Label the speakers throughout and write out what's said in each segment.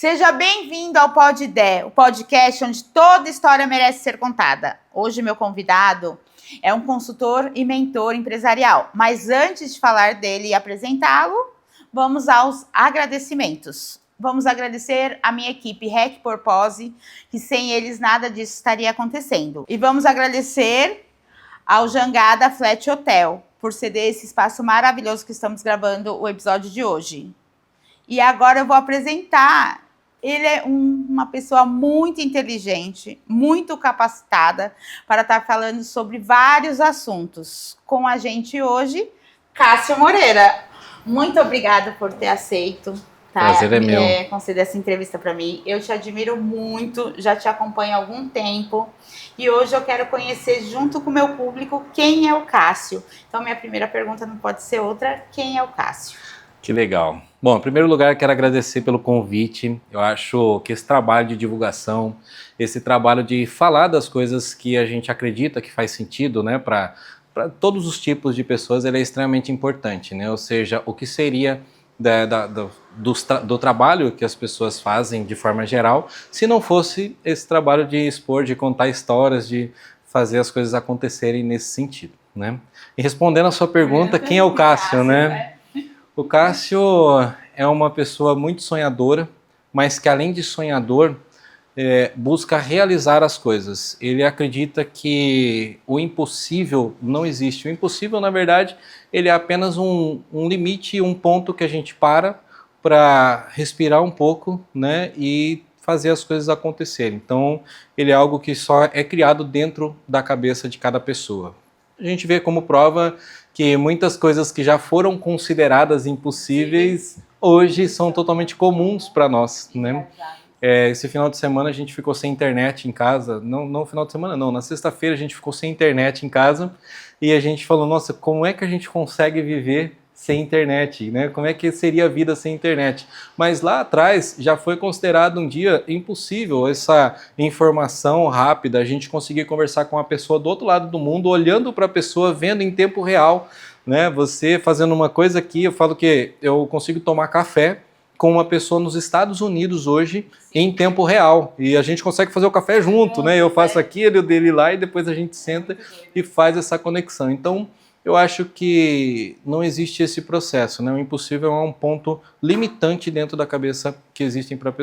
Speaker 1: Seja bem-vindo ao Pod Dé, o podcast onde toda história merece ser contada. Hoje meu convidado é um consultor e mentor empresarial, mas antes de falar dele e apresentá-lo, vamos aos agradecimentos. Vamos agradecer a minha equipe Hack Purpose, que sem eles nada disso estaria acontecendo. E vamos agradecer ao Jangada Flat Hotel por ceder esse espaço maravilhoso que estamos gravando o episódio de hoje. E agora eu vou apresentar. Ele é uma pessoa muito inteligente, muito capacitada para estar falando sobre vários assuntos. Com a gente hoje, Cássio Moreira. Muito obrigada por ter aceito.
Speaker 2: Prazer é meu.
Speaker 1: Conceder essa entrevista para mim. Eu te admiro muito, já te acompanho há algum tempo. E hoje eu quero conhecer, junto com o meu público, quem é o Cássio. Então, minha primeira pergunta não pode ser outra: quem é o Cássio?
Speaker 2: Que legal. Bom, em primeiro lugar, quero agradecer pelo convite. Eu acho que esse trabalho de divulgação, esse trabalho de falar das coisas que a gente acredita que faz sentido, né, para todos os tipos de pessoas, ele é extremamente importante, né? Ou seja, o que seria do trabalho que as pessoas fazem de forma geral, se não fosse esse trabalho de expor, de contar histórias, de fazer as coisas acontecerem nesse sentido, né? E respondendo a sua pergunta, quem é o Cássio, né? O Cássio é uma pessoa muito sonhadora, mas que além de sonhador, busca realizar as coisas. Ele acredita que o impossível não existe. O impossível, na verdade, ele é apenas um limite, um ponto que a gente para respirar um pouco, né, e fazer as coisas acontecerem. Então, ele é algo que só é criado dentro da cabeça de cada pessoa. A gente vê como prova que muitas coisas que já foram consideradas impossíveis, hoje são totalmente comuns para nós, né? Esse final de semana a gente ficou sem internet em casa, não no final de semana não, na sexta-feira a gente ficou sem internet em casa e a gente falou, nossa, como é que a gente consegue viver sem internet, né? Como é que seria a vida sem internet? Mas lá atrás já foi considerado um dia impossível essa informação rápida, a gente conseguir conversar com a pessoa do outro lado do mundo, olhando para a pessoa, vendo em tempo real, né? Você fazendo uma coisa aqui, eu falo que eu consigo tomar café com uma pessoa nos Estados Unidos hoje em tempo real, e a gente consegue fazer o café junto, né? Eu faço aqui, ele dele lá, e depois a gente senta e faz essa conexão. Então, eu acho que não existe esse processo, né? O impossível é um ponto limitante dentro da cabeça que existem para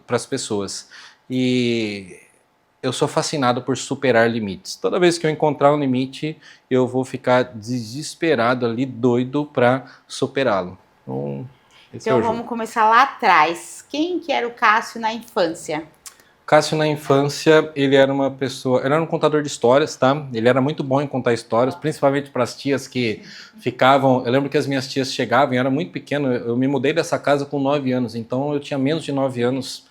Speaker 2: as pessoas. E eu sou fascinado por superar limites. Toda vez que eu encontrar um limite, eu vou ficar desesperado ali, doido para superá-lo.
Speaker 1: Então vamos começar lá atrás. Quem que era o Cássio na infância?
Speaker 2: Cássio na infância, ele era um contador de histórias, tá? Ele era muito bom em contar histórias, principalmente para as tias que ficavam... Eu lembro que as minhas tias chegavam, eu era muito pequeno, eu me mudei dessa casa com 9 anos, então eu tinha menos de 9 anos,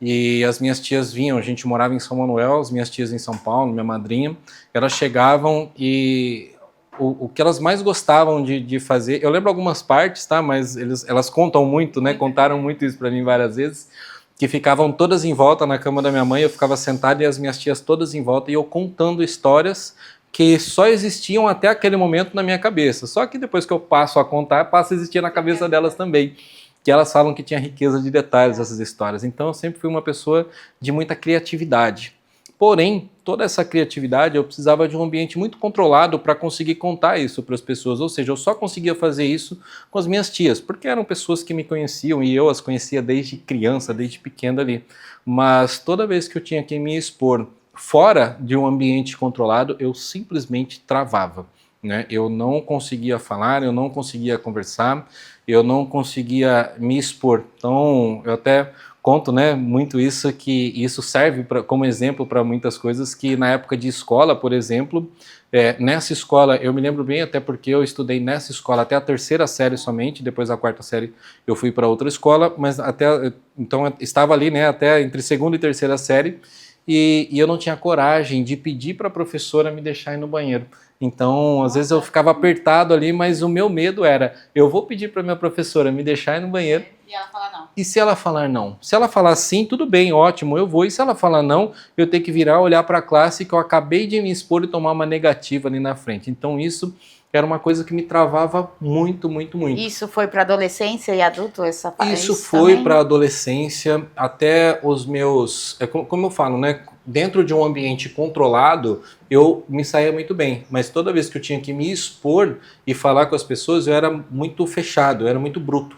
Speaker 2: e as minhas tias vinham, a gente morava em São Manuel, as minhas tias em São Paulo, minha madrinha, elas chegavam e... O que elas mais gostavam de fazer, eu lembro algumas partes, tá? Mas elas contam muito, né? Contaram muito isso para mim várias vezes, que ficavam todas em volta na cama da minha mãe, eu ficava sentado e as minhas tias todas em volta e eu contando histórias que só existiam até aquele momento na minha cabeça. Só que depois que eu passo a contar, passa a existir na cabeça delas também. Que elas falam que tinha riqueza de detalhes essas histórias. Então eu sempre fui uma pessoa de muita criatividade. Porém, toda essa criatividade eu precisava de um ambiente muito controlado para conseguir contar isso para as pessoas. Ou seja, eu só conseguia fazer isso com as minhas tias, porque eram pessoas que me conheciam e eu as conhecia desde criança, desde pequeno ali. Mas toda vez que eu tinha que me expor fora de um ambiente controlado, eu simplesmente travava, né? Eu não conseguia falar, eu não conseguia conversar, eu não conseguia me expor. Então, eu até... conto, né, muito isso, que isso serve como exemplo para muitas coisas, que na época de escola, por exemplo, nessa escola, eu me lembro bem, até porque eu estudei nessa escola até a 3ª série somente, depois da 4ª série eu fui para outra escola, mas então eu estava ali, né, até entre 2ª e 3ª série, e eu não tinha coragem de pedir para a professora me deixar ir no banheiro. Então, às vezes eu ficava apertado ali, mas o meu medo era, eu vou pedir para minha professora me deixar ir no banheiro.
Speaker 1: E ela falar não.
Speaker 2: E se ela falar não? Se ela falar sim, tudo bem, ótimo, eu vou. E se ela falar não, eu tenho que virar, olhar para a classe que eu acabei de me expor e tomar uma negativa ali na frente. Então isso era uma coisa que me travava muito, muito, muito.
Speaker 1: Isso foi para adolescência e adulto, essa parte?
Speaker 2: Isso foi para adolescência, até os meus... como eu falo, né? Dentro de um ambiente controlado, eu me saía muito bem. Mas toda vez que eu tinha que me expor e falar com as pessoas, eu era muito fechado, eu era muito bruto.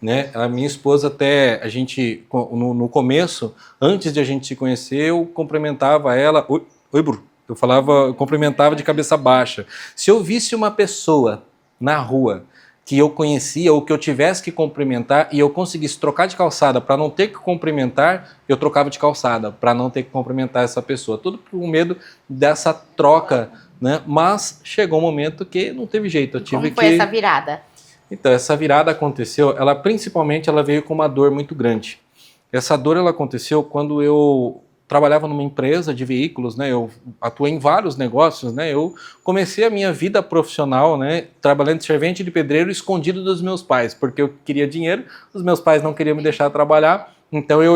Speaker 2: Né? A minha esposa até, a gente, no começo, antes de a gente se conhecer, eu cumprimentava ela... Oi, Bru. Eu cumprimentava de cabeça baixa. Se eu visse uma pessoa na rua que eu conhecia ou que eu tivesse que cumprimentar e eu conseguisse trocar de calçada para não ter que cumprimentar, eu trocava de calçada para não ter que cumprimentar essa pessoa. Tudo por medo dessa troca, né? Mas chegou um momento que não teve jeito.
Speaker 1: Como foi essa virada?
Speaker 2: Então, essa virada aconteceu, principalmente ela veio com uma dor muito grande. Essa dor ela aconteceu quando eu trabalhava numa empresa de veículos, né? Eu atuei em vários negócios, né? Eu comecei a minha vida profissional, né? Trabalhando de servente de pedreiro escondido dos meus pais, porque eu queria dinheiro, os meus pais não queriam me deixar trabalhar, então eu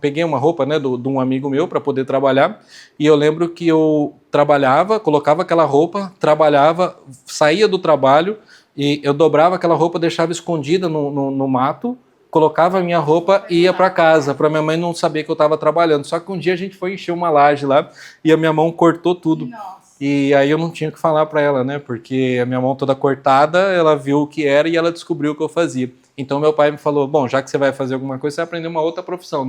Speaker 2: peguei uma roupa, né, de um amigo meu para poder trabalhar, e eu lembro que eu trabalhava, colocava aquela roupa, trabalhava, saía do trabalho e eu dobrava aquela roupa, deixava escondida no mato, colocava a minha roupa e ia para casa, para minha mãe não saber que eu estava trabalhando. Só que um dia a gente foi encher uma laje lá e a minha mão cortou tudo.
Speaker 1: Nossa.
Speaker 2: E aí eu não tinha o que falar para ela, né? Porque a minha mão toda cortada, ela viu o que era e ela descobriu o que eu fazia. Então meu pai me falou, bom, já que você vai fazer alguma coisa, você vai aprender uma outra profissão.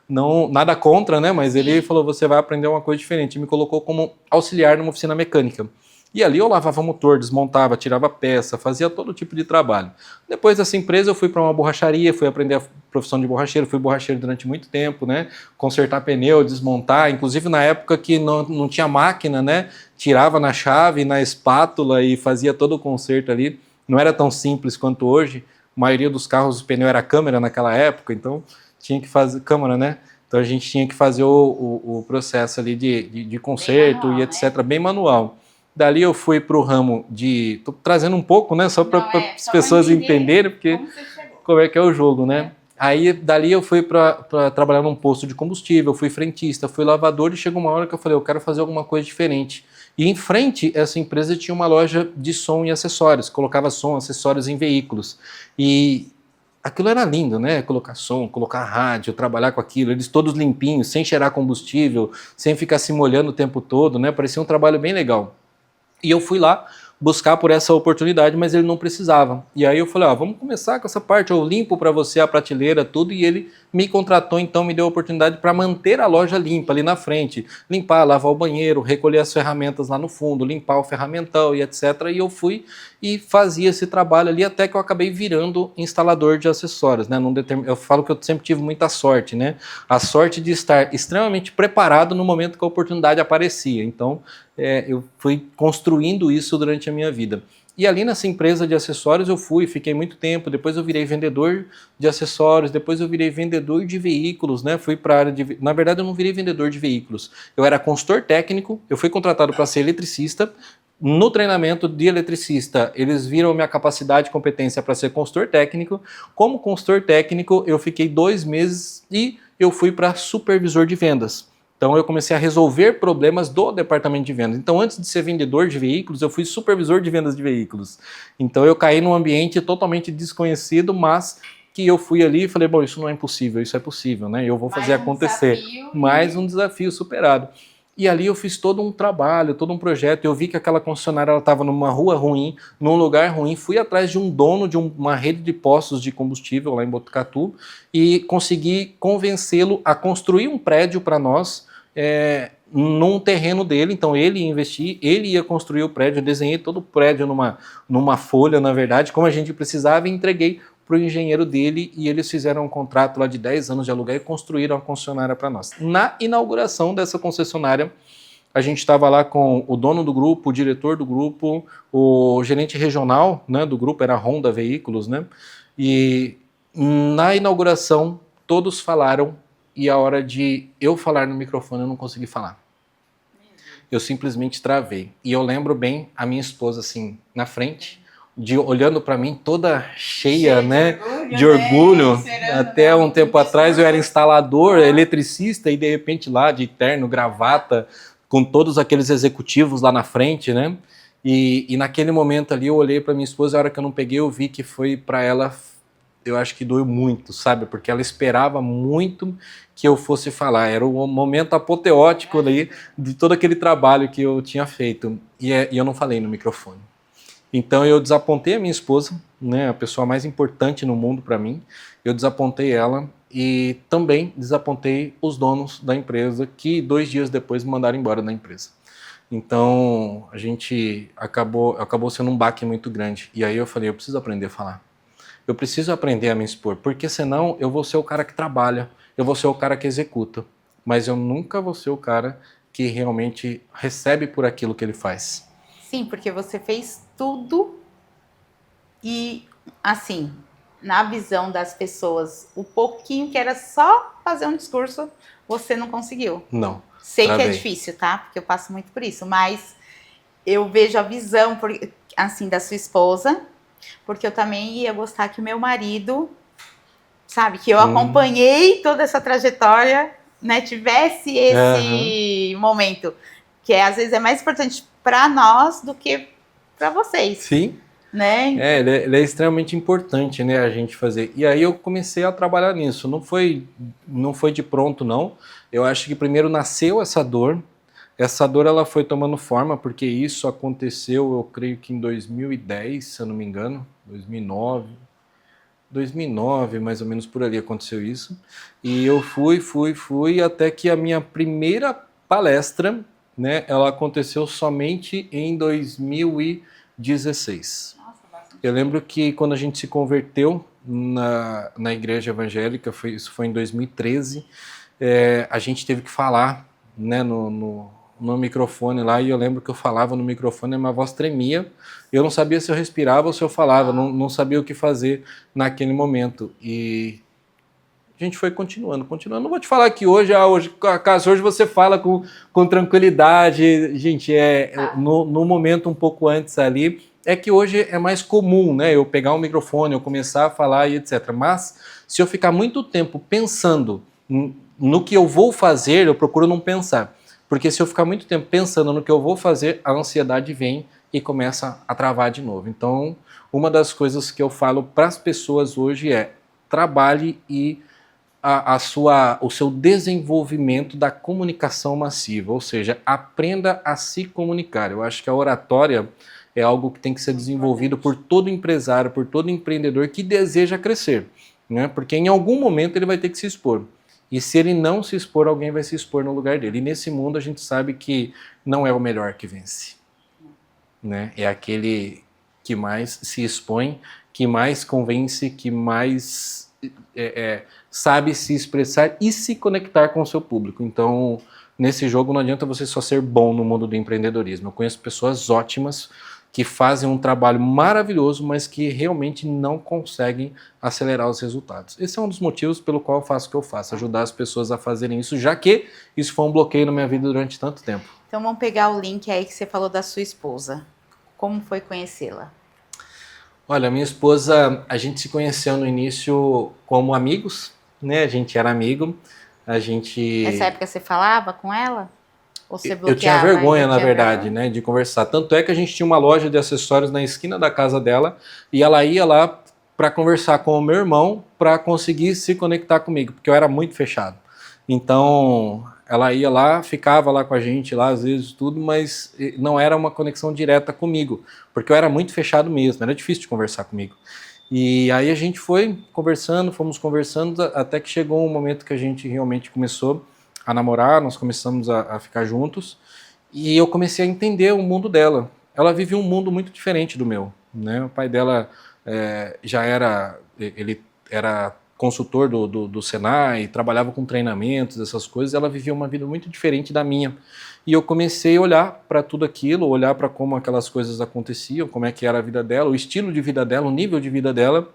Speaker 2: Não, nada contra, né? Mas ele falou, você vai aprender uma coisa diferente. E me colocou como auxiliar numa oficina mecânica. E ali eu lavava motor, desmontava, tirava peça, fazia todo tipo de trabalho. Depois dessa empresa eu fui para uma borracharia, fui aprender a profissão de borracheiro, fui borracheiro durante muito tempo, né? Consertar pneu, desmontar, inclusive na época que não tinha máquina, né? Tirava na chave, na espátula e fazia todo o conserto ali. Não era tão simples quanto hoje. A maioria dos carros, o pneu era câmera naquela época, então tinha que fazer câmera, né? Então a gente tinha que fazer o processo ali de conserto e etc, bem manual. Dali eu fui para o ramo de... Estou trazendo um pouco, né? Só para as pessoas entenderem, porque como é que é o jogo, né? Aí dali eu fui para trabalhar num posto de combustível, fui frentista, fui lavador e chegou uma hora que eu falei, eu quero fazer alguma coisa diferente. E em frente, essa empresa tinha uma loja de som e acessórios, colocava som, acessórios em veículos. E aquilo era lindo, né? Colocar som, colocar rádio, trabalhar com aquilo, eles todos limpinhos, sem cheirar combustível, sem ficar se molhando o tempo todo, né? Parecia um trabalho bem legal. E eu fui lá buscar por essa oportunidade, mas ele não precisava. E aí eu falei, vamos começar com essa parte, eu limpo para você a prateleira, tudo, e ele me contratou, então me deu a oportunidade para manter a loja limpa ali na frente, limpar, lavar o banheiro, recolher as ferramentas lá no fundo, limpar o ferramental e etc. E eu fui e fazia esse trabalho ali até que eu acabei virando instalador de acessórios, né? Eu falo que eu sempre tive muita sorte, né? A sorte de estar extremamente preparado no momento que a oportunidade aparecia. Então, eu fui construindo isso durante a minha vida. E ali nessa empresa de acessórios eu fiquei muito tempo, depois eu virei vendedor de acessórios, depois eu virei vendedor de veículos, né? Fui para a área de... Na verdade eu não virei vendedor de veículos, eu era consultor técnico, eu fui contratado para ser eletricista. No treinamento de eletricista, eles viram minha capacidade e competência para ser consultor técnico. Como consultor técnico, eu fiquei 2 meses e eu fui para supervisor de vendas. Então eu comecei a resolver problemas do departamento de vendas. Então antes de ser vendedor de veículos, eu fui supervisor de vendas de veículos. Então eu caí num ambiente totalmente desconhecido, mas que eu fui ali e falei, bom, isso não é impossível, isso é possível, né? Eu vou fazer acontecer. Mais um desafio superado. E ali eu fiz todo um trabalho, todo um projeto. Eu vi que aquela concessionária estava numa rua ruim, num lugar ruim. Fui atrás de um dono de uma rede de postos de combustível lá em Botucatu e consegui convencê-lo a construir um prédio para nós num terreno dele. Então ele ia investir, ele ia construir o prédio. Eu desenhei todo o prédio numa folha, na verdade, como a gente precisava, e entreguei para o engenheiro dele, e eles fizeram um contrato lá de 10 anos de aluguel e construíram a concessionária para nós. Na inauguração dessa concessionária, a gente estava lá com o dono do grupo, o diretor do grupo, o gerente regional, né, do grupo, era a Honda Veículos, né? E na inauguração, todos falaram, e a hora de eu falar no microfone, eu não consegui falar. Eu simplesmente travei. E eu lembro bem a minha esposa, assim, na frente, olhando para mim toda cheia, né, de orgulho. Até um tempo atrás eu era instalador, eletricista, e de repente lá de terno, gravata, com todos aqueles executivos lá na frente, né? E naquele momento ali eu olhei para minha esposa, a hora que eu não peguei eu vi que foi para ela, eu acho que doeu muito, sabe? Porque ela esperava muito que eu fosse falar. Era o momento apoteótico ali de todo aquele trabalho que eu tinha feito. E eu não falei no microfone. Então eu desapontei a minha esposa, né, a pessoa mais importante no mundo para mim. Eu desapontei ela e também desapontei os donos da empresa, que 2 dias depois me mandaram embora da empresa. Então a gente acabou sendo um baque muito grande. E aí eu falei, eu preciso aprender a falar. Eu preciso aprender a me expor, porque senão eu vou ser o cara que trabalha, eu vou ser o cara que executa, mas eu nunca vou ser o cara que realmente recebe por aquilo que ele faz.
Speaker 1: Sim, porque você fez tudo e, assim, na visão das pessoas, o pouquinho que era só fazer um discurso, você não conseguiu.
Speaker 2: Não.
Speaker 1: Sei que é
Speaker 2: Travei.
Speaker 1: difícil, tá? Porque eu passo muito por isso, mas eu vejo a visão, assim, da sua esposa, porque eu também ia gostar que o meu marido, sabe, que eu acompanhei toda essa trajetória, né, tivesse esse momento, que às vezes é mais importante para nós do que para vocês.
Speaker 2: Sim.
Speaker 1: Né?
Speaker 2: Ele é extremamente importante, né, a gente fazer. E aí eu comecei a trabalhar nisso. Não foi de pronto, não. Eu acho que primeiro nasceu essa dor. Essa dor ela foi tomando forma, porque isso aconteceu, eu creio que em 2010, se eu não me engano, 2009, mais ou menos por ali aconteceu isso. E eu fui, até que a minha primeira palestra, né, ela aconteceu somente em 2016. Eu lembro que quando a gente se converteu na igreja evangélica, isso foi em 2013, a gente teve que falar, né, no microfone lá, e eu lembro que eu falava no microfone e minha voz tremia. Eu não sabia se eu respirava ou se eu falava, não sabia o que fazer naquele momento. E a gente foi continuando. Não vou te falar que hoje você fala com tranquilidade. Gente, no momento um pouco antes ali, é que hoje é mais comum, né? Eu pegar um microfone, eu começar a falar e etc. Mas se eu ficar muito tempo pensando no que eu vou fazer, eu procuro não pensar. Porque se eu ficar muito tempo pensando no que eu vou fazer, a ansiedade vem e começa a travar de novo. Então, uma das coisas que eu falo para as pessoas hoje é: trabalhe e o seu desenvolvimento da comunicação massiva, ou seja, aprenda a se comunicar. Eu acho que a oratória é algo que tem que ser desenvolvido por todo empresário, por todo empreendedor que deseja crescer, né? Porque em algum momento ele vai ter que se expor. E se ele não se expor, alguém vai se expor no lugar dele. E nesse mundo a gente sabe que não é o melhor que vence, né? É aquele que mais se expõe, que mais convence, que mais sabe se expressar e se conectar com o seu público. Então, nesse jogo não adianta você só ser bom no mundo do empreendedorismo. Eu conheço pessoas ótimas que fazem um trabalho maravilhoso, mas que realmente não conseguem acelerar os resultados. Esse é um dos motivos pelo qual eu faço o que eu faço, ajudar as pessoas a fazerem isso, já que isso foi um bloqueio na minha vida durante tanto tempo.
Speaker 1: Então vamos pegar o link aí que você falou da sua esposa. Como foi conhecê-la?
Speaker 2: Olha, minha esposa, a gente se conheceu no início como amigos, né? A gente era amigo, a gente...
Speaker 1: Nessa época você falava com ela? Ou você bloqueava?
Speaker 2: Eu tinha vergonha, na verdade, né, de conversar. Tanto é que a gente tinha uma loja de acessórios na esquina da casa dela e ela ia lá para conversar com o meu irmão para conseguir se conectar comigo, porque eu era muito fechado. Então, ela ia lá, ficava lá com a gente lá, às vezes tudo, mas não era uma conexão direta comigo, porque eu era muito fechado mesmo, era difícil de conversar comigo. E aí a gente foi conversando, fomos conversando, até que chegou um momento que a gente realmente começou a namorar, nós começamos a ficar juntos, e eu comecei a entender o mundo dela. Ela vive um mundo muito diferente do meu, né? O pai dela ele era consultor do Senai, trabalhava com treinamentos, essas coisas, ela vivia uma vida muito diferente da minha. E eu comecei a olhar para tudo aquilo, olhar para como aquelas coisas aconteciam, como é que era a vida dela, o estilo de vida dela, o nível de vida dela,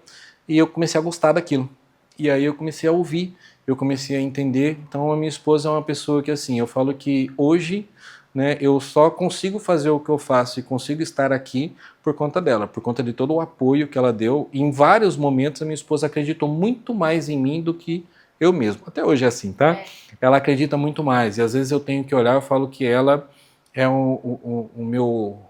Speaker 2: e eu comecei a gostar daquilo. E aí eu comecei a ouvir, eu comecei a entender. Então a minha esposa é uma pessoa que, assim, eu falo que hoje, né, eu só consigo fazer o que eu faço e consigo estar aqui por conta dela, por conta de todo o apoio que ela deu. E em vários momentos a minha esposa acreditou muito mais em mim do que eu mesmo. Até hoje é assim, tá? Ela acredita muito mais. E às vezes eu tenho que olhar, eu falo que ela é o meu...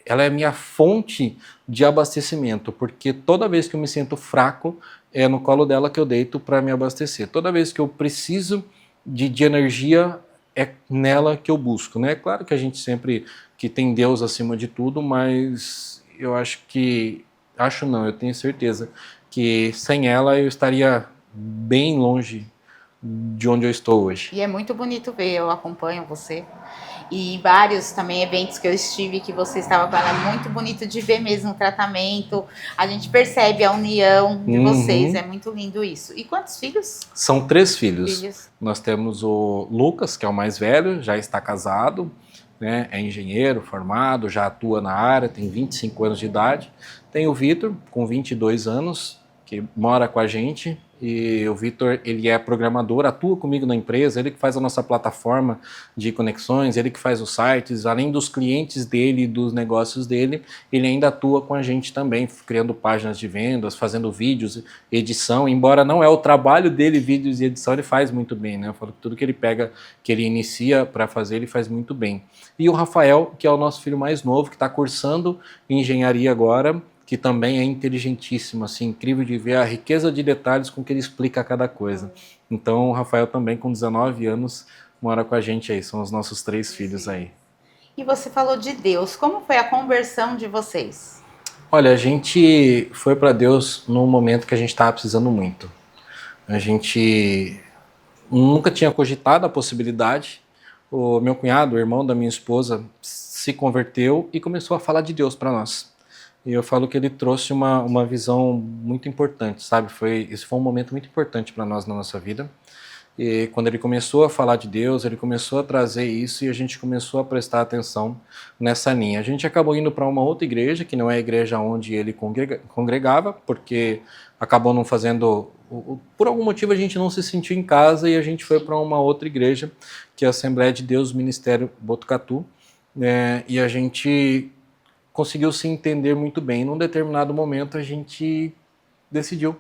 Speaker 2: ela é a minha fonte de abastecimento, porque toda vez que eu me sinto fraco, é no colo dela que eu deito para me abastecer. Toda vez que eu preciso de energia, é nela que eu busco, né? Claro que a gente sempre que tem Deus acima de tudo, mas eu eu tenho certeza que sem ela eu estaria bem longe de onde eu estou hoje.
Speaker 1: E é muito bonito ver, eu acompanho você. E vários também eventos que eu estive que você estava com ela, é muito bonito de ver mesmo o tratamento. A gente percebe a união de vocês, é muito lindo isso. E quantos filhos?
Speaker 2: São 3 filhos. Nós temos o Lucas, que é o mais velho, já está casado, né, é engenheiro formado, já atua na área, tem 25 anos de idade. Tem o Vitor, com 22 anos, que mora com a gente. E o Vitor, ele é programador, atua comigo na empresa, ele que faz a nossa plataforma de conexões, ele que faz os sites, além dos clientes dele e dos negócios dele, ele ainda atua com a gente também, criando páginas de vendas, fazendo vídeos, edição, embora não é o trabalho dele, vídeos e edição, ele faz muito bem, né? Eu falo que tudo que ele pega, que ele inicia para fazer, ele faz muito bem. E o Rafael, que é o nosso filho mais novo, que está cursando engenharia agora, que também é inteligentíssimo, assim, incrível de ver a riqueza de detalhes com que ele explica cada coisa. Então, o Rafael também, com 19 anos, mora com a gente aí, são os nossos 3 filhos aí.
Speaker 1: E você falou de Deus, como foi a conversão de vocês?
Speaker 2: Olha, a gente foi para Deus num momento que a gente estava precisando muito. A gente nunca tinha cogitado a possibilidade. O meu cunhado, o irmão da minha esposa, se converteu e começou a falar de Deus para nós. E eu falo que ele trouxe uma visão muito importante, sabe? Esse foi um momento muito importante para nós na nossa vida. E quando ele começou a falar de Deus, ele começou a trazer isso e a gente começou a prestar atenção nessa linha. A gente acabou indo para uma outra igreja, que não é a igreja onde ele congregava, porque acabou não fazendo... Por algum motivo a gente não se sentiu em casa e a gente foi para uma outra igreja, que é a Assembleia de Deus Ministério Botucatu, né? E a gente conseguiu se entender muito bem. Num determinado momento a gente decidiu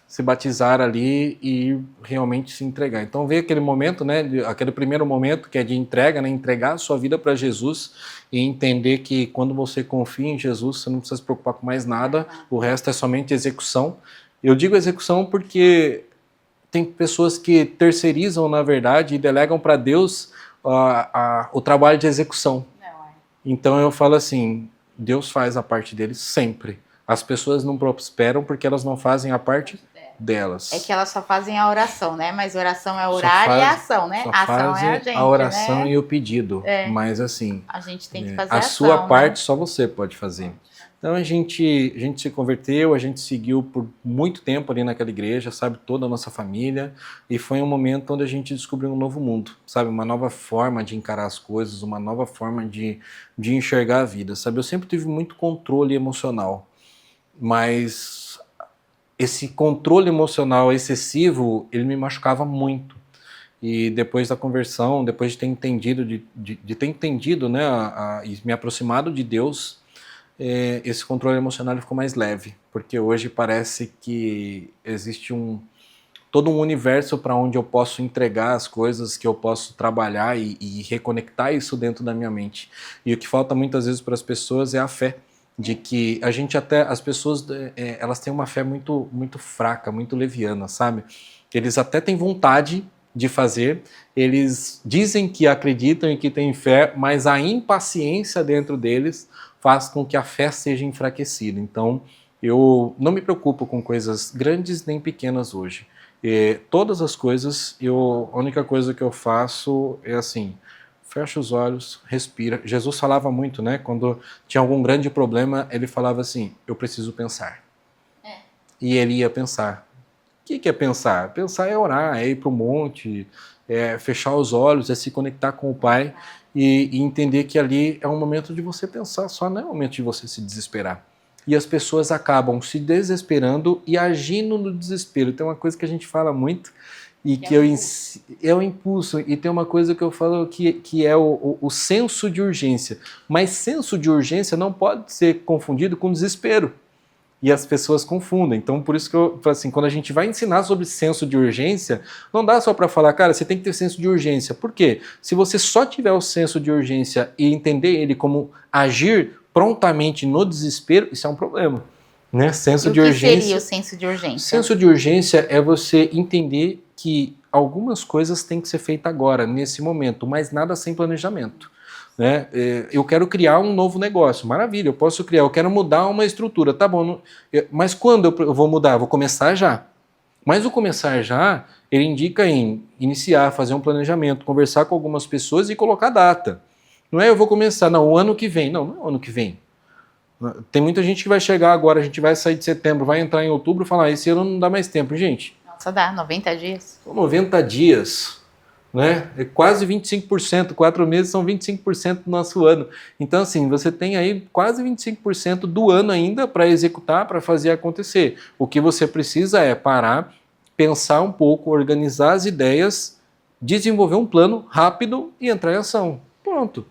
Speaker 2: se batizar ali e realmente se entregar. Então veio aquele momento, né, aquele primeiro momento que é de entrega, né, entregar a sua vida para Jesus e entender que quando você confia em Jesus, você não precisa se preocupar com mais nada, o resto é somente execução. Eu digo execução porque tem pessoas que terceirizam, na verdade, e delegam para Deus o trabalho de execução. Então eu falo assim, Deus faz a parte dele sempre. As pessoas não prosperam porque elas não fazem a parte delas.
Speaker 1: É que elas só fazem a oração, né? Mas oração é orar e a ação, né?
Speaker 2: A ação
Speaker 1: é a gente,
Speaker 2: a oração, né? E o pedido. Mas assim,
Speaker 1: a gente tem que fazer a
Speaker 2: ação, sua
Speaker 1: né?
Speaker 2: parte só você pode fazer. Então a gente se converteu, a gente seguiu por muito tempo ali naquela igreja, sabe, toda a nossa família, e foi um momento onde a gente descobriu um novo mundo, sabe, uma nova forma de encarar as coisas, uma nova forma de enxergar a vida, sabe. Eu sempre tive muito controle emocional, mas esse controle emocional excessivo, ele me machucava muito. E depois da conversão, depois de ter entendido, ter entendido, né, e me aproximado de Deus, esse controle emocional ficou mais leve, porque hoje parece que existe todo um universo para onde eu posso entregar as coisas, que eu posso trabalhar e reconectar isso dentro da minha mente. E o que falta muitas vezes para as pessoas é a fé, de que as pessoas elas têm uma fé muito, muito fraca, muito leviana, sabe? Eles até têm vontade de fazer, eles dizem que acreditam e que têm fé, mas a impaciência dentro deles faz com que a fé seja enfraquecida. Então, eu não me preocupo com coisas grandes nem pequenas hoje. Todas as coisas, a única coisa que eu faço é assim, fecha os olhos, respira. Jesus falava muito, né? Quando tinha algum grande problema, ele falava assim, eu preciso pensar. E ele ia pensar. O que é pensar? Pensar é orar, é ir para o monte, é fechar os olhos, é se conectar com o Pai e entender que ali é um momento de você pensar, só não é um momento de você se desesperar. E as pessoas acabam se desesperando e agindo no desespero. Tem uma coisa que a gente fala muito e que é o impulso. E tem uma coisa que eu falo que é o senso de urgência. Mas senso de urgência não pode ser confundido com desespero. E as pessoas confundem. Então, por isso que eu falo assim, quando a gente vai ensinar sobre senso de urgência, não dá só para falar, cara, você tem que ter senso de urgência. Por quê? Se você só tiver o senso de urgência e entender ele como agir prontamente no desespero, isso é um problema. Né? Senso de
Speaker 1: o que
Speaker 2: urgência.
Speaker 1: seria o senso de urgência?
Speaker 2: Senso de urgência é você entender que algumas coisas têm que ser feitas agora, nesse momento, mas nada sem planejamento. Né? Eu quero criar um novo negócio, maravilha, eu posso criar, eu quero mudar uma estrutura, tá bom, mas quando eu vou mudar? Eu vou começar já. Mas o começar já, ele indica em iniciar, fazer um planejamento, conversar com algumas pessoas e colocar data. Não é eu vou começar, não, o ano que vem. Não, não é o ano que vem. Tem muita gente que vai chegar agora, a gente vai sair de setembro, vai entrar em outubro e falar, esse ano não dá mais tempo. Gente,
Speaker 1: Nossa, dá 90 dias.
Speaker 2: São 90 dias, né? É quase 25%, 4 meses são 25% do nosso ano. Então, assim, você tem aí quase 25% do ano ainda para executar, para fazer acontecer. O que você precisa é parar, pensar um pouco, organizar as ideias, desenvolver um plano rápido e entrar em ação. Pronto.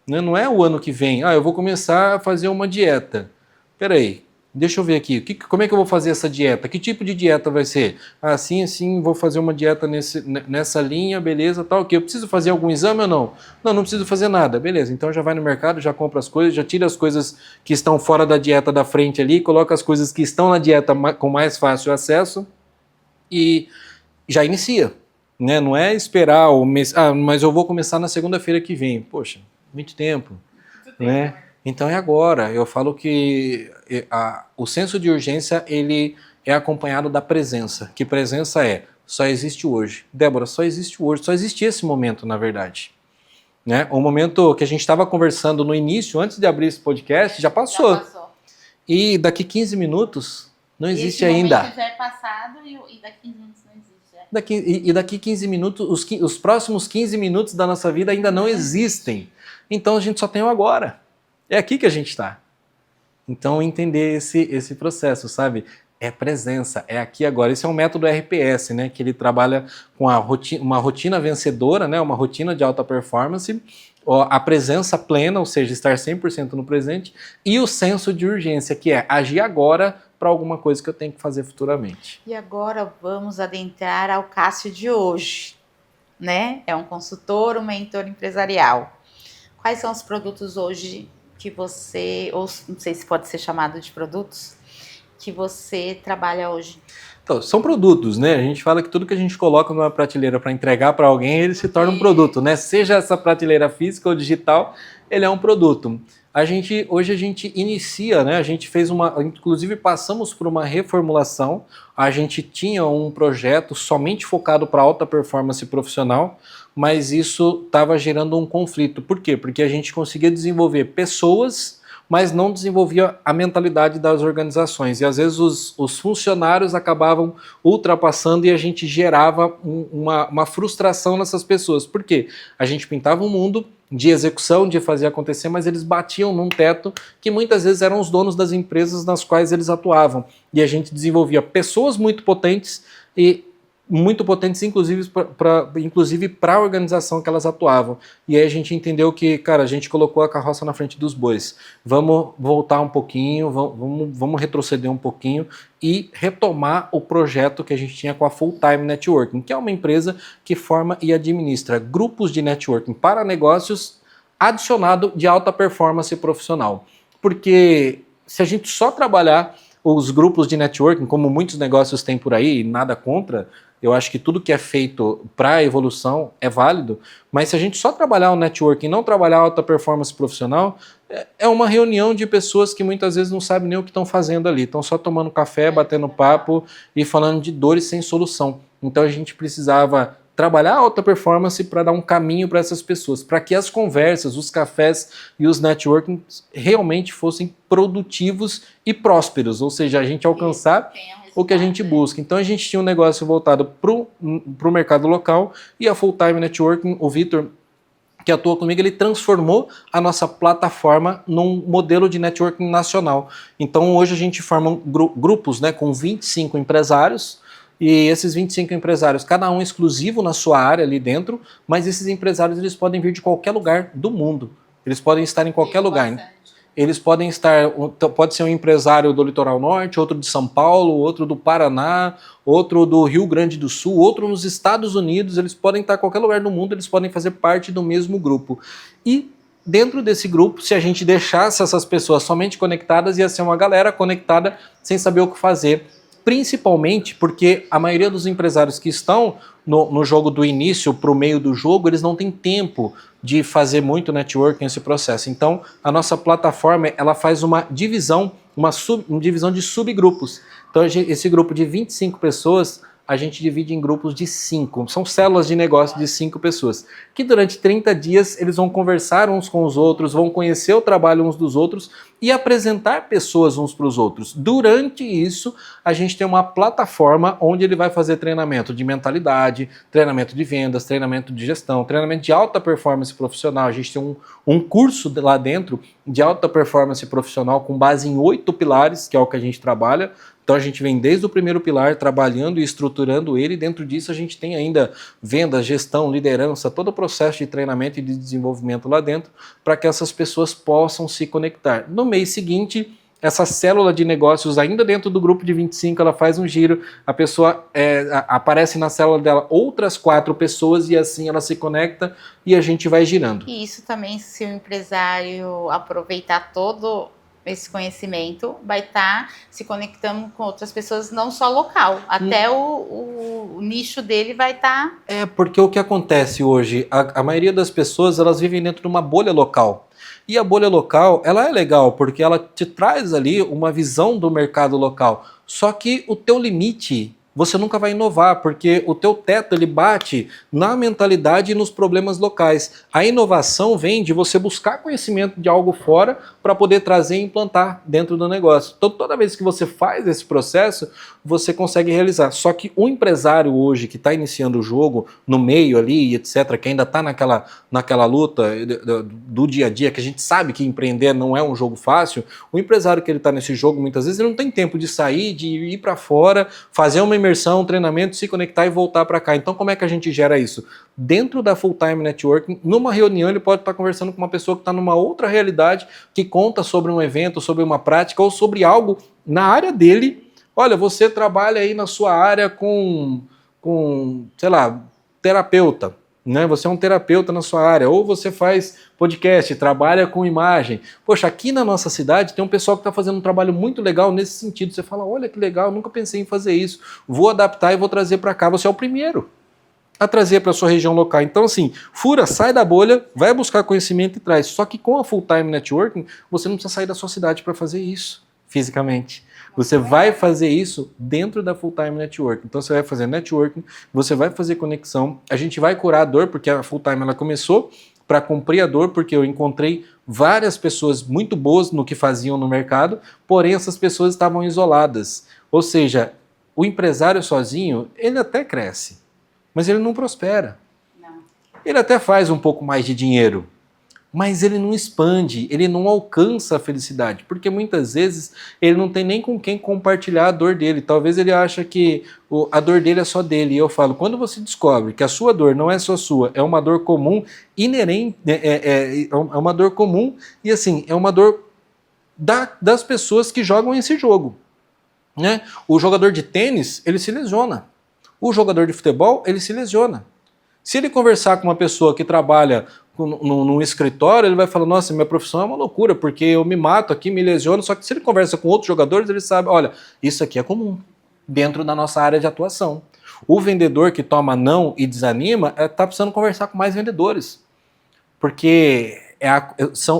Speaker 2: Não é o ano que vem, eu vou começar a fazer uma dieta. Peraí, deixa eu ver aqui, como é que eu vou fazer essa dieta? Que tipo de dieta vai ser? Assim, vou fazer uma dieta nessa linha, beleza, tal, ok. Eu preciso fazer algum exame ou não? Não preciso fazer nada, beleza. Então já vai no mercado, já compra as coisas, já tira as coisas que estão fora da dieta da frente ali, coloca as coisas que estão na dieta com mais fácil acesso e já inicia. Né? Não é esperar o mês, mas eu vou começar na segunda-feira que vem. Poxa, muito tempo. Né? Então é agora. Eu falo que o senso de urgência ele é acompanhado da presença. Que presença é? Só existe hoje. Débora, só existe hoje. Só existe esse momento, na verdade. Né? O momento que a gente estava conversando no início, antes de abrir esse podcast, já passou. E daqui 15 minutos não existe ainda.
Speaker 1: Esse momento já é passado e daqui 15 minutos não existe.
Speaker 2: E daqui 15 minutos, os próximos 15 minutos da nossa vida ainda não existem. Então a gente só tem o agora. É aqui que a gente está. Então entender esse processo, sabe? É presença, é aqui agora. Esse é um método RPS, né? Que ele trabalha com uma rotina vencedora, né? Uma rotina de alta performance, a presença plena, ou seja, estar 100% no presente, e o senso de urgência, que é agir agora para alguma coisa que eu tenho que fazer futuramente.
Speaker 1: E agora vamos adentrar ao Cássio de hoje, né? É um consultor, um mentor empresarial. Quais são os produtos hoje que você, ou não sei se pode ser chamado de produtos, que você trabalha hoje?
Speaker 2: Então, são produtos, né? A gente fala que tudo que a gente coloca numa prateleira para entregar para alguém, ele se torna um produto, né? Seja essa prateleira física ou digital, ele é um produto. Hoje a gente inicia, né? A gente fez inclusive passamos por uma reformulação. A gente tinha um projeto somente focado para alta performance profissional, mas isso estava gerando um conflito. Por quê? Porque a gente conseguia desenvolver pessoas, mas não desenvolvia a mentalidade das organizações. E às vezes os funcionários acabavam ultrapassando e a gente gerava uma frustração nessas pessoas. Por quê? A gente pintava um mundo de execução, de fazer acontecer, mas eles batiam num teto que muitas vezes eram os donos das empresas nas quais eles atuavam. E a gente desenvolvia pessoas muito potentes inclusive para a organização que elas atuavam. E aí a gente entendeu que, cara, a gente colocou a carroça na frente dos bois. Vamos voltar um pouquinho, vamos retroceder um pouquinho e retomar o projeto que a gente tinha com a Full Time Networking, que é uma empresa que forma e administra grupos de networking para negócios adicionado de alta performance profissional. Porque se a gente só trabalhar os grupos de networking, como muitos negócios têm por aí, nada contra, eu acho que tudo que é feito para a evolução é válido, mas se a gente só trabalhar o networking e não trabalhar a alta performance profissional, é uma reunião de pessoas que muitas vezes não sabem nem o que estão fazendo ali, estão só tomando café, batendo papo e falando de dores sem solução. Então a gente precisava trabalhar a alta performance para dar um caminho para essas pessoas, para que as conversas, os cafés e os networking realmente fossem produtivos e prósperos, ou seja, a gente alcançar o que a gente busca. Então a gente tinha um negócio voltado para o mercado local e a Full Time Networking, o Vitor, que atua comigo, ele transformou a nossa plataforma num modelo de networking nacional. Então hoje a gente forma grupos, né, com 25 empresários, e esses 25 empresários, cada um exclusivo na sua área ali dentro, mas esses empresários eles podem vir de qualquer lugar do mundo. Eles podem estar em qualquer lugar. Né? Eles podem estar, pode ser um empresário do Litoral Norte, outro de São Paulo, outro do Paraná, outro do Rio Grande do Sul, outro nos Estados Unidos, eles podem estar em qualquer lugar do mundo, eles podem fazer parte do mesmo grupo. E dentro desse grupo, se a gente deixasse essas pessoas somente conectadas, ia ser uma galera conectada sem saber o que fazer. Principalmente porque a maioria dos empresários que estão no jogo do início para o meio do jogo, eles não têm tempo de fazer muito networking nesse processo. Então, a nossa plataforma, ela faz uma divisão, uma divisão de subgrupos. Então, esse grupo de 25 pessoas, a gente divide em grupos de 5. São células de negócio de 5 pessoas, que durante 30 dias eles vão conversar uns com os outros, vão conhecer o trabalho uns dos outros e apresentar pessoas uns para os outros. Durante isso, a gente tem uma plataforma onde ele vai fazer treinamento de mentalidade, treinamento de vendas, treinamento de gestão, treinamento de alta performance profissional. A gente tem um curso lá dentro de alta performance profissional com base em 8 pilares, que é o que a gente trabalha. Então a gente vem desde o primeiro pilar trabalhando e estruturando ele, e dentro disso a gente tem ainda vendas, gestão, liderança, todo o processo de treinamento e de desenvolvimento lá dentro para que essas pessoas possam se conectar. No mês seguinte, essa célula de negócios ainda dentro do grupo de 25, ela faz um giro, a pessoa aparece na célula dela outras 4 pessoas e assim ela se conecta e a gente vai girando.
Speaker 1: E isso também, se o empresário aproveitar todo esse conhecimento, vai estar se conectando com outras pessoas, não só local, até o nicho dele vai estar...
Speaker 2: Porque o que acontece hoje, a maioria das pessoas, elas vivem dentro de uma bolha local. E a bolha local, ela é legal, porque ela te traz ali uma visão do mercado local. Só que o teu limite, você nunca vai inovar, porque o teu teto ele bate na mentalidade e nos problemas locais. A inovação vem de você buscar conhecimento de algo fora para poder trazer e implantar dentro do negócio. Então toda vez que você faz esse processo, você consegue realizar. Só que o empresário hoje que está iniciando o jogo, no meio ali, etc., que ainda está naquela luta do dia a dia, que a gente sabe que empreender não é um jogo fácil, o empresário que ele está nesse jogo, muitas vezes ele não tem tempo de sair, de ir para fora, fazer uma imersão, um treinamento, se conectar e voltar para cá. Então como é que a gente gera isso? Dentro da Full Time Networking, numa reunião ele pode estar conversando com uma pessoa que está numa outra realidade, que conta sobre um evento, sobre uma prática ou sobre algo na área dele. Olha, você trabalha aí na sua área com sei lá, terapeuta, né? Você é um terapeuta na sua área, ou você faz podcast, trabalha com imagem. Poxa, aqui na nossa cidade tem um pessoal que está fazendo um trabalho muito legal nesse sentido. Você fala, olha que legal, nunca pensei em fazer isso. Vou adaptar e vou trazer para cá. Você é o primeiro a trazer para a sua região local. Então, assim, fura, sai da bolha, vai buscar conhecimento e traz. Só que com a Full Time Networking, você não precisa sair da sua cidade para fazer isso fisicamente. Você vai fazer isso dentro da Full Time Network. Então você vai fazer networking, você vai fazer conexão, a gente vai curar a dor, porque a Full Time ela começou para cumprir a dor, porque eu encontrei várias pessoas muito boas no que faziam no mercado, porém essas pessoas estavam isoladas. Ou seja, o empresário sozinho, ele até cresce, mas ele não prospera. Não. Ele até faz um pouco mais de dinheiro, mas ele não expande, ele não alcança a felicidade, porque muitas vezes ele não tem nem com quem compartilhar a dor dele. Talvez ele ache que a dor dele é só dele. E eu falo, quando você descobre que a sua dor não é só sua, é uma dor comum, inerente, é uma dor comum, e assim, é uma dor das pessoas que jogam esse jogo, né? O jogador de tênis, ele se lesiona. O jogador de futebol, ele se lesiona. Se ele conversar com uma pessoa que trabalha num escritório, ele vai falar, nossa, minha profissão é uma loucura, porque eu me mato aqui, me lesiono, só que se ele conversa com outros jogadores, ele sabe, olha, isso aqui é comum, dentro da nossa área de atuação. O vendedor que toma não e desanima, está precisando conversar com mais vendedores, porque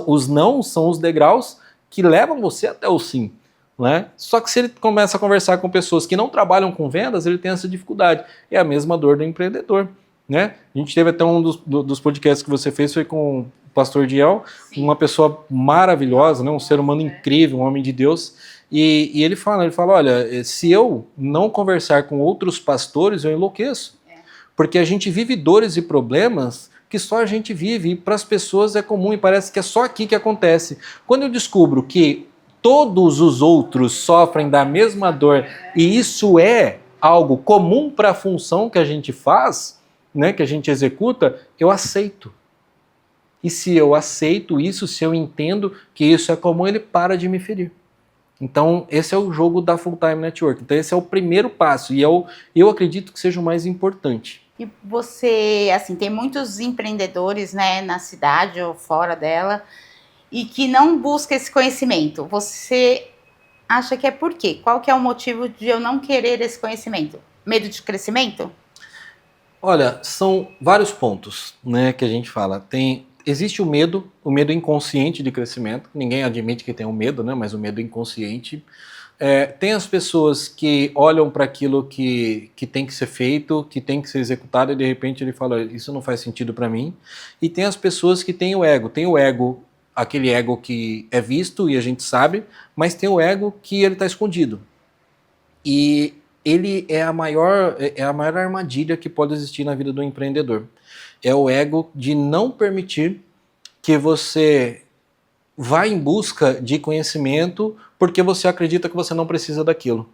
Speaker 2: os não são os degraus que levam você até o sim. Né? Só que se ele começa a conversar com pessoas que não trabalham com vendas, ele tem essa dificuldade. É a mesma dor do empreendedor. Né? A gente teve até um dos podcasts que você fez, foi com o pastor Diel, uma pessoa maravilhosa, né? Um ser humano incrível, um homem de Deus, e ele fala, olha, se eu não conversar com outros pastores, eu enlouqueço, porque a gente vive dores e problemas que só a gente vive, e para as pessoas é comum, e parece que é só aqui que acontece. Quando eu descubro que todos os outros sofrem da mesma dor, e isso é algo comum para a função que a gente faz, né, que a gente executa, eu aceito. E se eu aceito isso, se eu entendo que isso é comum, ele para de me ferir. Então, esse é o jogo da Full Time Network. Então, esse é o primeiro passo, e eu acredito que seja o mais importante.
Speaker 1: E você, assim, tem muitos empreendedores, né, na cidade ou fora dela, e que não busca esse conhecimento. Você acha que é por quê? Qual que é o motivo de eu não querer esse conhecimento? Medo de crescimento?
Speaker 2: Olha, são vários pontos, né, que a gente fala. Existe o medo inconsciente de crescimento. Ninguém admite que tem um medo, né, mas o medo inconsciente. Tem as pessoas que olham para aquilo que tem que ser feito, que tem que ser executado e de repente ele fala, isso não faz sentido para mim. E tem as pessoas que têm o ego. Tem o ego, aquele ego que é visto e a gente sabe, mas tem o ego que ele está escondido. E ele é a maior armadilha que pode existir na vida do empreendedor. É o ego de não permitir que você vá em busca de conhecimento porque você acredita que você não precisa daquilo.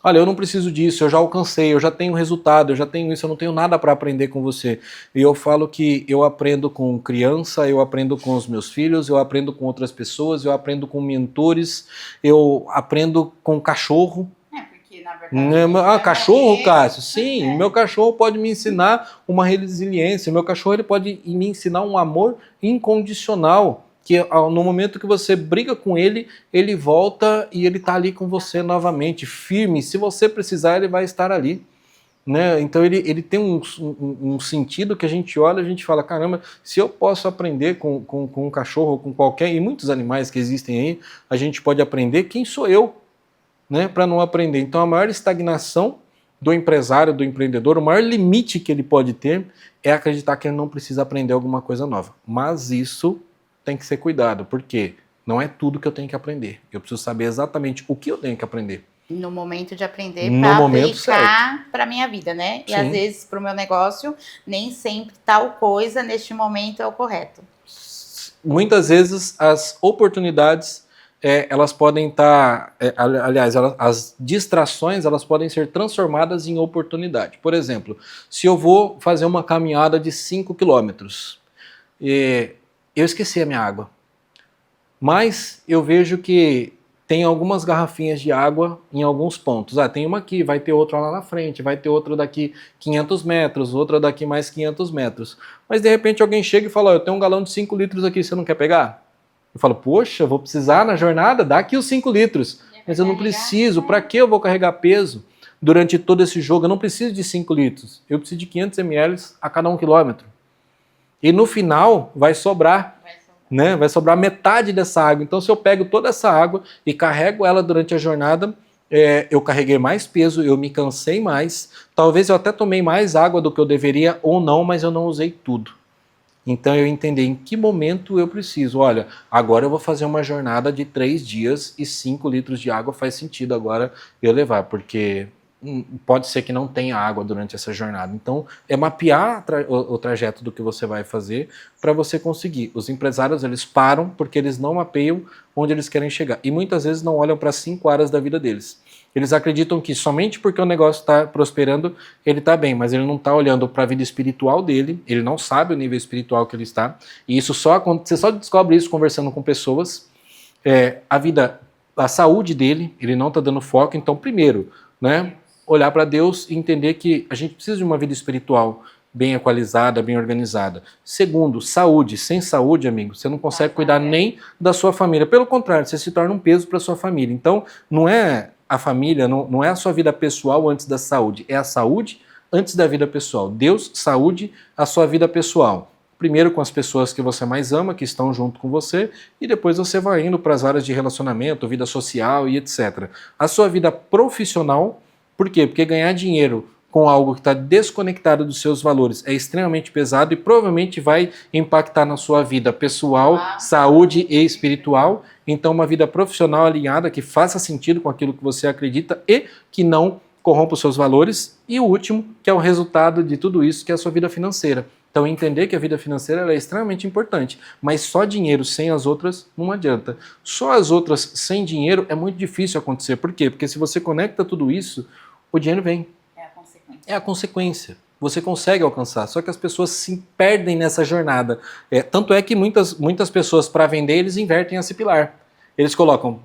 Speaker 2: Olha, eu não preciso disso, eu já alcancei, eu já tenho resultado, eu já tenho isso, eu não tenho nada para aprender com você. E eu falo que eu aprendo com criança, eu aprendo com os meus filhos, eu aprendo com outras pessoas, eu aprendo com mentores, eu aprendo com cachorro.
Speaker 1: Porque na verdade.
Speaker 2: Cachorro, Cássio? Sim, meu cachorro pode me ensinar uma resiliência, meu cachorro ele pode me ensinar um amor incondicional. Que no momento que você briga com ele, ele volta e ele está ali com você novamente, firme. Se você precisar, ele vai estar ali. Né? Então ele tem um sentido que a gente olha e a gente fala, caramba, se eu posso aprender com um cachorro, com qualquer, e muitos animais que existem aí, a gente pode aprender, quem sou eu, né, para não aprender? Então a maior estagnação do empresário, do empreendedor, o maior limite que ele pode ter é acreditar que ele não precisa aprender alguma coisa nova. Mas isso tem que ser cuidado, porque não é tudo que eu tenho que aprender. Eu preciso saber exatamente o que eu tenho que aprender.
Speaker 1: No momento de aprender para aplicar para a minha vida, né? E às vezes para o meu negócio, nem sempre tal coisa neste momento é o correto.
Speaker 2: Muitas vezes as oportunidades, elas podem estar, aliás, as distrações, elas podem ser transformadas em oportunidade. Por exemplo, se eu vou fazer uma caminhada de 5 quilômetros, eu esqueci a minha água. Mas eu vejo que tem algumas garrafinhas de água em alguns pontos. Tem uma aqui, vai ter outra lá na frente, vai ter outra daqui 500 metros, outra daqui mais 500 metros. Mas de repente alguém chega e fala, eu tenho um galão de 5 litros aqui, você não quer pegar? Eu falo, poxa, vou precisar na jornada, dá aqui os 5 litros. Mas eu não preciso, para que eu vou carregar peso durante todo esse jogo? Eu não preciso de 5 litros, eu preciso de 500 ml a cada 1 quilômetro. E no final vai sobrar, né? Vai sobrar metade dessa água. Então se eu pego toda essa água e carrego ela durante a jornada, eu carreguei mais peso, eu me cansei mais, talvez eu até tomei mais água do que eu deveria ou não, mas eu não usei tudo. Então eu entendi em que momento eu preciso. Olha, agora eu vou fazer uma jornada de 3 dias e 5 litros de água faz sentido agora eu levar, porque pode ser que não tenha água durante essa jornada. Então, é mapear o trajeto do que você vai fazer para você conseguir. Os empresários, eles param porque eles não mapeiam onde eles querem chegar. E muitas vezes não olham para 5 áreas da vida deles. Eles acreditam que somente porque o negócio está prosperando, ele está bem, mas ele não está olhando para a vida espiritual dele, ele não sabe o nível espiritual que ele está. E isso você só descobre isso conversando com pessoas. A saúde dele, ele não está dando foco. Então, primeiro, né, olhar para Deus e entender que a gente precisa de uma vida espiritual bem equalizada, bem organizada. Segundo, saúde. Sem saúde, amigo, você não consegue cuidar nem da sua família. Pelo contrário, você se torna um peso para sua família. Então, não é a família, não é a sua vida pessoal antes da saúde, é a saúde antes da vida pessoal. Deus, saúde, a sua vida pessoal. Primeiro com as pessoas que você mais ama, que estão junto com você, e depois você vai indo para as áreas de relacionamento, vida social e etc. A sua vida profissional. Por quê? Porque ganhar dinheiro com algo que está desconectado dos seus valores é extremamente pesado e provavelmente vai impactar na sua vida pessoal, saúde e espiritual. Então, uma vida profissional alinhada que faça sentido com aquilo que você acredita e que não corrompa os seus valores. E o último, que é o resultado de tudo isso, que é a sua vida financeira. Então, entender que a vida financeira ela é extremamente importante, mas só dinheiro sem as outras não adianta. Só as outras sem dinheiro é muito difícil acontecer. Por quê? Porque se você conecta tudo isso, o dinheiro vem. É a consequência. Você consegue alcançar, só que as pessoas se perdem nessa jornada. Tanto é que muitas pessoas, para vender, eles invertem esse pilar. Eles colocam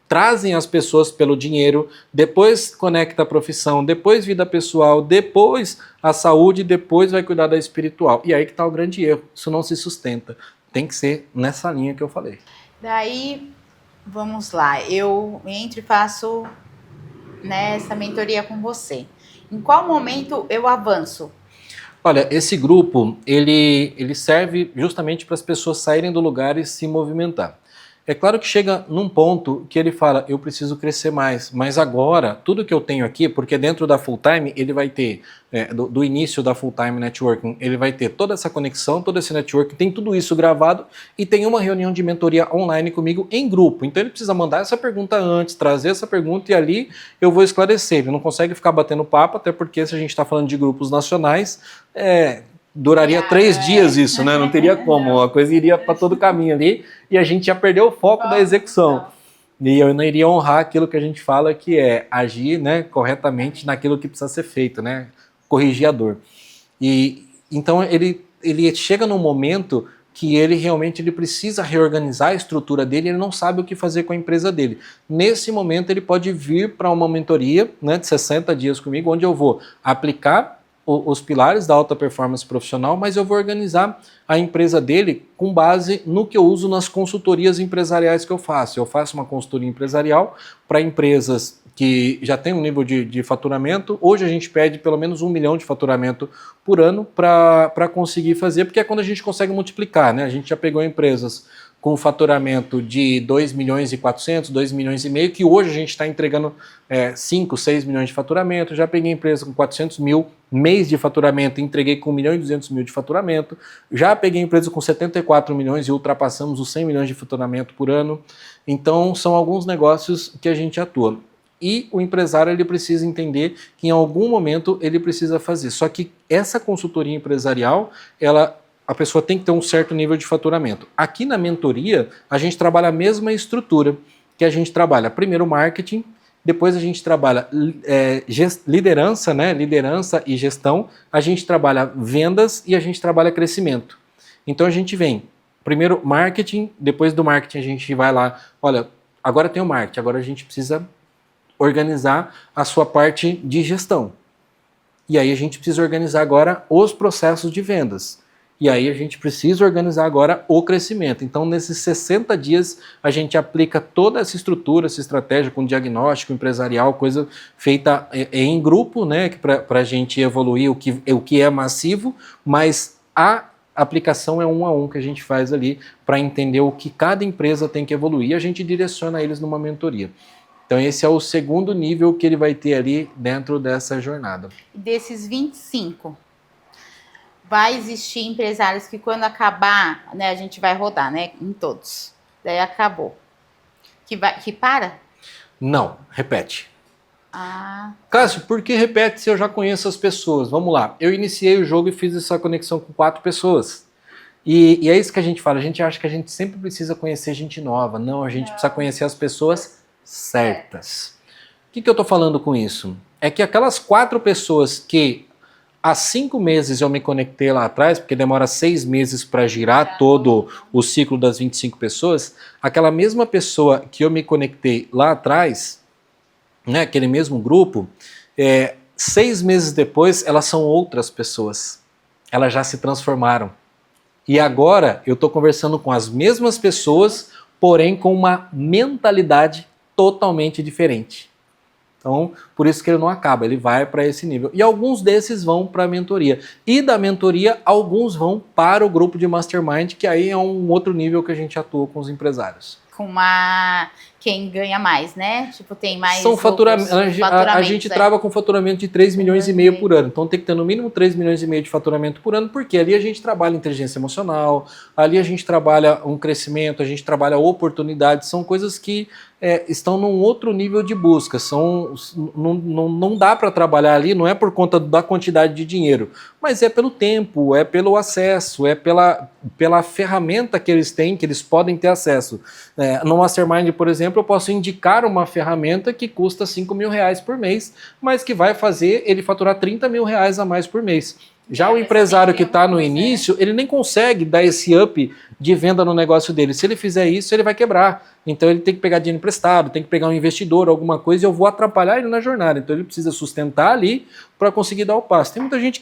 Speaker 2: trazem as pessoas pelo dinheiro, depois conecta a profissão, depois vida pessoal, depois a saúde, depois vai cuidar da espiritual. E aí que está o grande erro, isso não se sustenta. Tem que ser nessa linha que eu falei.
Speaker 1: Daí, vamos lá, eu entro e faço, né, essa mentoria com você. Em qual momento eu avanço?
Speaker 2: Olha, esse grupo, ele serve justamente para as pessoas saírem do lugar e se movimentar. É claro que chega num ponto que ele fala, eu preciso crescer mais, mas agora, tudo que eu tenho aqui, porque dentro da Full Time, ele vai ter, do início da Full Time Networking, ele vai ter toda essa conexão, todo esse network, tem tudo isso gravado e tem uma reunião de mentoria online comigo em grupo. Então ele precisa mandar essa pergunta antes, trazer essa pergunta e ali eu vou esclarecer. Ele não consegue ficar batendo papo, até porque se a gente está falando de grupos nacionais, duraria 3 dias isso, né? Não teria como, a coisa iria para todo caminho ali e a gente ia perder o foco da execução. E eu não iria honrar aquilo que a gente fala que é agir, né, corretamente naquilo que precisa ser feito, né? Corrigir a dor. E então ele chega num momento que ele realmente precisa reorganizar a estrutura dele, ele não sabe o que fazer com a empresa dele. Nesse momento ele pode vir para uma mentoria, né, de 60 dias comigo, onde eu vou aplicar os pilares da alta performance profissional, mas eu vou organizar a empresa dele com base no que eu uso nas consultorias empresariais que eu faço. Eu faço uma consultoria empresarial para empresas que já têm um nível de faturamento. Hoje a gente pede pelo menos 1 milhão de faturamento por ano para conseguir fazer, porque é quando a gente consegue multiplicar, né? A gente já pegou empresas com faturamento de 2 milhões e 400, 2 milhões e meio, que hoje a gente está entregando 5, 6 milhões de faturamento. Já peguei empresa com 400 mil mês de faturamento e entreguei com 1 milhão e 200 mil de faturamento. Já peguei empresa com 74 milhões e ultrapassamos os 100 milhões de faturamento por ano. Então são alguns negócios que a gente atua. E o empresário ele precisa entender que em algum momento ele precisa fazer. Só que essa consultoria empresarial, a pessoa tem que ter um certo nível de faturamento. Aqui na mentoria, a gente trabalha a mesma estrutura, que a gente trabalha primeiro marketing, depois a gente trabalha liderança, né? Liderança e gestão, a gente trabalha vendas e a gente trabalha crescimento. Então a gente vem primeiro marketing, depois do marketing a gente vai lá, olha, agora tem o marketing, agora a gente precisa organizar a sua parte de gestão. E aí a gente precisa organizar agora os processos de vendas. E aí a gente precisa organizar agora o crescimento. Então, nesses 60 dias, a gente aplica toda essa estrutura, essa estratégia com diagnóstico empresarial, coisa feita em grupo, né, para a gente evoluir o que é massivo, mas a aplicação é 1 a 1 que a gente faz ali para entender o que cada empresa tem que evoluir. E a gente direciona eles numa mentoria. Então, esse é o segundo nível que ele vai ter ali dentro dessa jornada.
Speaker 1: Desses 25... vai existir empresários que quando acabar, né, a gente vai rodar, né, em todos. Daí acabou. Que para?
Speaker 2: Não, repete. Cássio, por que repete se eu já conheço as pessoas? Vamos lá, eu iniciei o jogo e fiz essa conexão com 4 pessoas. E é isso que a gente fala, a gente acha que a gente sempre precisa conhecer gente nova. Não, a gente precisa conhecer as pessoas certas. O que eu tô falando com isso? É que aquelas 4 pessoas que há 5 meses eu me conectei lá atrás, porque demora 6 meses para girar todo o ciclo das 25 pessoas, aquela mesma pessoa que eu me conectei lá atrás, né, aquele mesmo grupo, 6 meses depois elas são outras pessoas. Elas já se transformaram. E agora eu estou conversando com as mesmas pessoas, porém com uma mentalidade totalmente diferente. Então, por isso que ele não acaba, ele vai para esse nível. E alguns desses vão para a mentoria. E da mentoria, alguns vão para o grupo de mastermind, que aí é um outro nível que a gente atua com os empresários.
Speaker 1: Com quem ganha mais, né? Tipo, tem mais...
Speaker 2: São a gente trava com faturamento de 3 milhões e meio por ano. Então tem que ter no mínimo 3 milhões e meio de faturamento por ano, porque ali a gente trabalha inteligência emocional, ali a gente trabalha um crescimento, a gente trabalha oportunidades, são coisas que estão num outro nível de busca. Não dá para trabalhar ali, não é por conta da quantidade de dinheiro, mas é pelo tempo, é pelo acesso, é pela ferramenta que eles têm, que eles podem ter acesso. No Mastermind, por exemplo, eu posso indicar uma ferramenta que custa 5 mil reais por mês, mas que vai fazer ele faturar 30 mil reais a mais por mês. Já o empresário que está no início, ele nem consegue dar esse up de venda no negócio dele. Se ele fizer isso, ele vai quebrar. Então ele tem que pegar dinheiro emprestado, tem que pegar um investidor, alguma coisa, e eu vou atrapalhar ele na jornada. Então ele precisa sustentar ali para conseguir dar o passo. Tem muita gente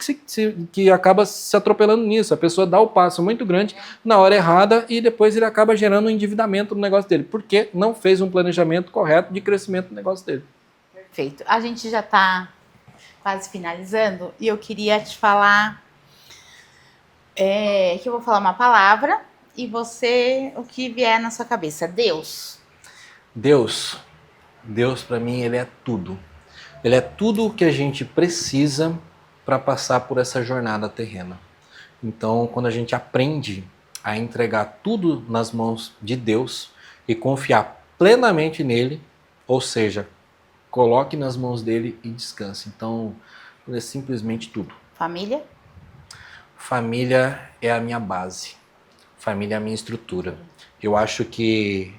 Speaker 2: que acaba se atropelando nisso. A pessoa dá o passo muito grande na hora errada e depois ele acaba gerando um endividamento no negócio dele, porque não fez um planejamento correto de crescimento do negócio dele.
Speaker 1: Perfeito. A gente já está quase finalizando e eu queria te falar que eu vou falar uma palavra e você, o que vier na sua cabeça. Deus.
Speaker 2: Deus para mim, ele é tudo. Ele é tudo o que a gente precisa para passar por essa jornada terrena. Então, quando a gente aprende a entregar tudo nas mãos de Deus e confiar plenamente nele, ou seja, coloque nas mãos dele e descanse. Então, é simplesmente tudo.
Speaker 1: Família?
Speaker 2: Família é a minha base. Família é a minha estrutura. Eu acho que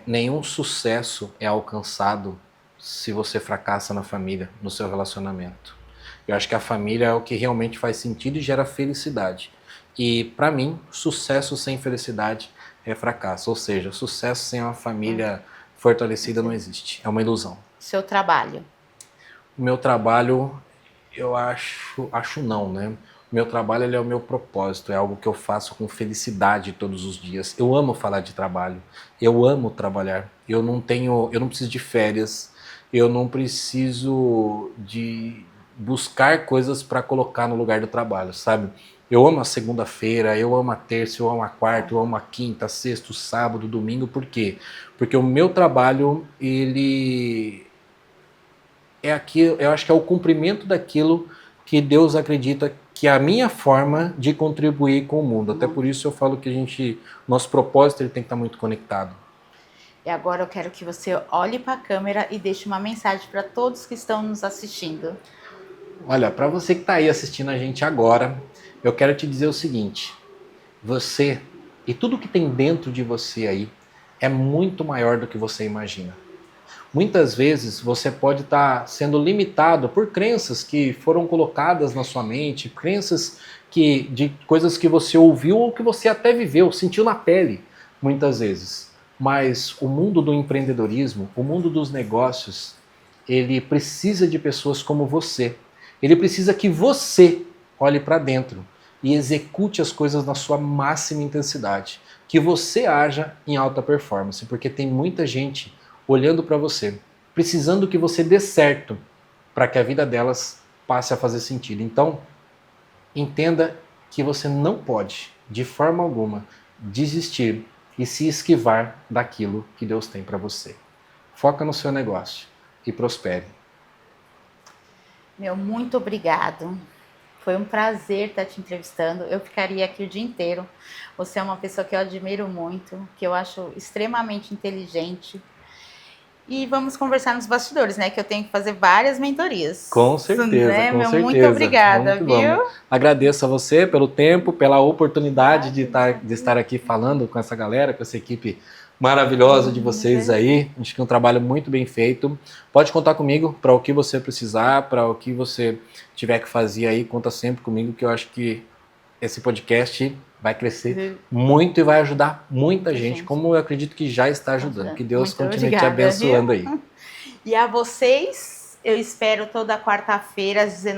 Speaker 2: nenhum sucesso é alcançado se você fracassa na família, no seu relacionamento. Eu acho que a família é o que realmente faz sentido e gera felicidade. E, para mim, sucesso sem felicidade é fracasso. Ou seja, sucesso sem uma família fortalecida não existe. É uma ilusão.
Speaker 1: Seu trabalho?
Speaker 2: O meu trabalho, eu acho não, né? O meu trabalho, ele é o meu propósito, é algo que eu faço com felicidade todos os dias. Eu amo falar de trabalho, eu amo trabalhar. Eu não preciso de férias, eu não preciso de buscar coisas para colocar no lugar do trabalho, sabe? Eu amo a segunda-feira, eu amo a terça, eu amo a quarta, eu amo a quinta, a sexta, o sábado, o domingo. Por quê? Porque o meu trabalho, ele é aquilo, eu acho que é o cumprimento daquilo que Deus acredita que é a minha forma de contribuir com o mundo. Até por isso eu falo que nosso propósito ele tem que estar muito conectado.
Speaker 1: E agora eu quero que você olhe para a câmera e deixe uma mensagem para todos que estão nos assistindo.
Speaker 2: Olha, para você que está aí assistindo a gente agora, eu quero te dizer o seguinte: você e tudo que tem dentro de você aí é muito maior do que você imagina. Muitas vezes você pode estar sendo limitado por crenças que foram colocadas na sua mente, crenças de coisas que você ouviu ou que você até viveu, sentiu na pele, muitas vezes. Mas o mundo do empreendedorismo, o mundo dos negócios, ele precisa de pessoas como você. Ele precisa que você olhe para dentro e execute as coisas na sua máxima intensidade. Que você haja em alta performance, porque tem muita gente olhando para você, precisando que você dê certo para que a vida delas passe a fazer sentido. Então, entenda que você não pode, de forma alguma, desistir e se esquivar daquilo que Deus tem para você. Foca no seu negócio e prospere.
Speaker 1: Muito obrigado. Foi um prazer estar te entrevistando. Eu ficaria aqui o dia inteiro. Você é uma pessoa que eu admiro muito, que eu acho extremamente inteligente. E vamos conversar nos bastidores, né? Que eu tenho que fazer várias mentorias.
Speaker 2: Com certeza,
Speaker 1: né?
Speaker 2: com certeza.
Speaker 1: Muito obrigada,
Speaker 2: muito
Speaker 1: viu?
Speaker 2: Bom. Agradeço a você pelo tempo, pela oportunidade de estar aqui falando com essa galera, com essa equipe maravilhosa de vocês aí. Acho que é um trabalho muito bem feito. Pode contar comigo para o que você precisar, para o que você tiver que fazer aí. Conta sempre comigo, que eu acho que esse podcast vai crescer muito e vai ajudar muita gente, como eu acredito que já está ajudando. Que Deus continue te abençoando aí.
Speaker 1: E a vocês, eu espero toda quarta-feira às 19h.